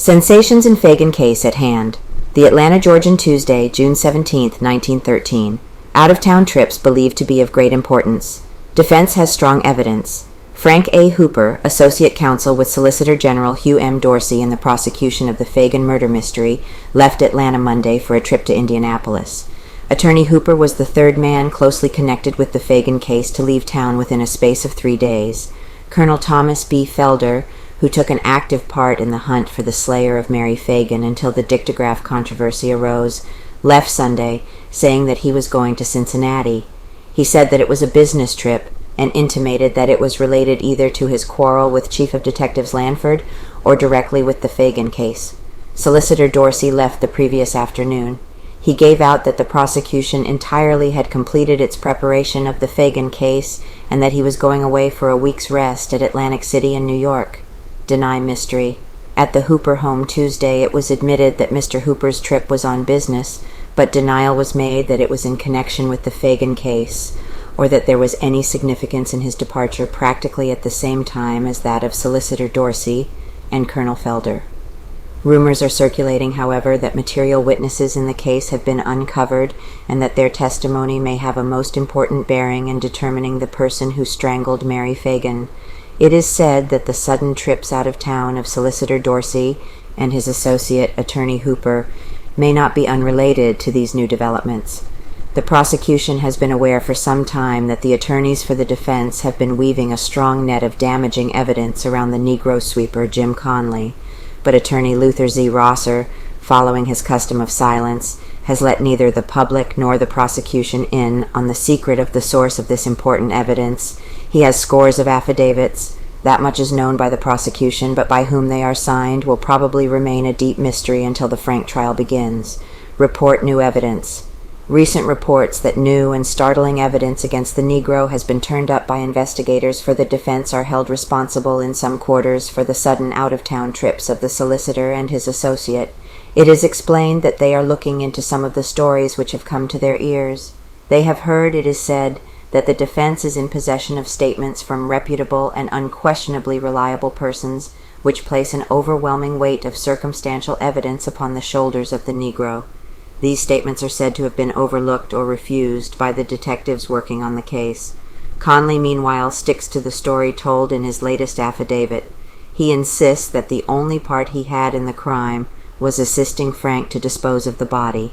Sensations in Phagan case at hand. The Atlanta, Georgian, Tuesday, June 17, 1913. Out-of-town trips believed to be of great importance. Defense has strong evidence. Frank A. Hooper, associate counsel with Solicitor General Hugh M. Dorsey in the prosecution of the Phagan murder mystery, left Atlanta Monday for a trip to Indianapolis. Attorney Hooper was the third man closely connected with the Phagan case to leave town within a space of 3 days. Colonel Thomas B. Felder, who took an active part in the hunt for the slayer of Mary Phagan until the dictograph controversy arose, left Sunday, saying that he was going to Cincinnati. He said that it was a business trip and intimated that it was related either to his quarrel with Chief of Detectives Lanford or directly with the Phagan case. Solicitor Dorsey left the previous afternoon. He gave out that the prosecution entirely had completed its preparation of the Phagan case and that he was going away for a week's rest at Atlantic City in New York. Deny mystery. At the Hooper home Tuesday, it was admitted that Mr. Hooper's trip was on business, but denial was made that it was in connection with the Phagan case, or that there was any significance in his departure practically at the same time as that of Solicitor Dorsey and Colonel Felder. Rumors are circulating, however, that material witnesses in the case have been uncovered and that their testimony may have a most important bearing in determining the person who strangled Mary Phagan. It is said that the sudden trips out of town of Solicitor Dorsey and his associate, Attorney Hooper, may not be unrelated to these new developments. The prosecution has been aware for some time that the attorneys for the defense have been weaving a strong net of damaging evidence around the Negro sweeper Jim Conley, but Attorney Luther Z. Rosser, following his custom of silence, has let neither the public nor the prosecution in on the secret of the source of this important evidence. He has scores of affidavits. That much is known by the prosecution, but by whom they are signed will probably remain a deep mystery until the frank trial begins. Report new evidence. Recent reports that new and startling evidence against the Negro has been turned up by investigators for the defense are held responsible in some quarters for the sudden out-of-town trips of the solicitor and his associate. It is explained that they are looking into some of the stories which have come to their ears. They have heard, it is said, that the defense is in possession of statements from reputable and unquestionably reliable persons which place an overwhelming weight of circumstantial evidence upon the shoulders of the Negro. These statements are said to have been overlooked or refused by the detectives working on the case. Conley, meanwhile, sticks to the story told in his latest affidavit. He insists that the only part he had in the crime was assisting Frank to dispose of the body.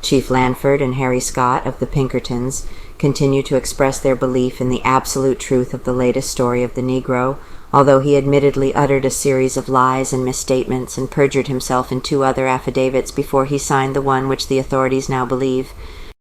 Chief Lanford and Harry Scott of the Pinkertons continue to express their belief in the absolute truth of the latest story of the Negro, although he admittedly uttered a series of lies and misstatements and perjured himself in 2 other affidavits before he signed the one which the authorities now believe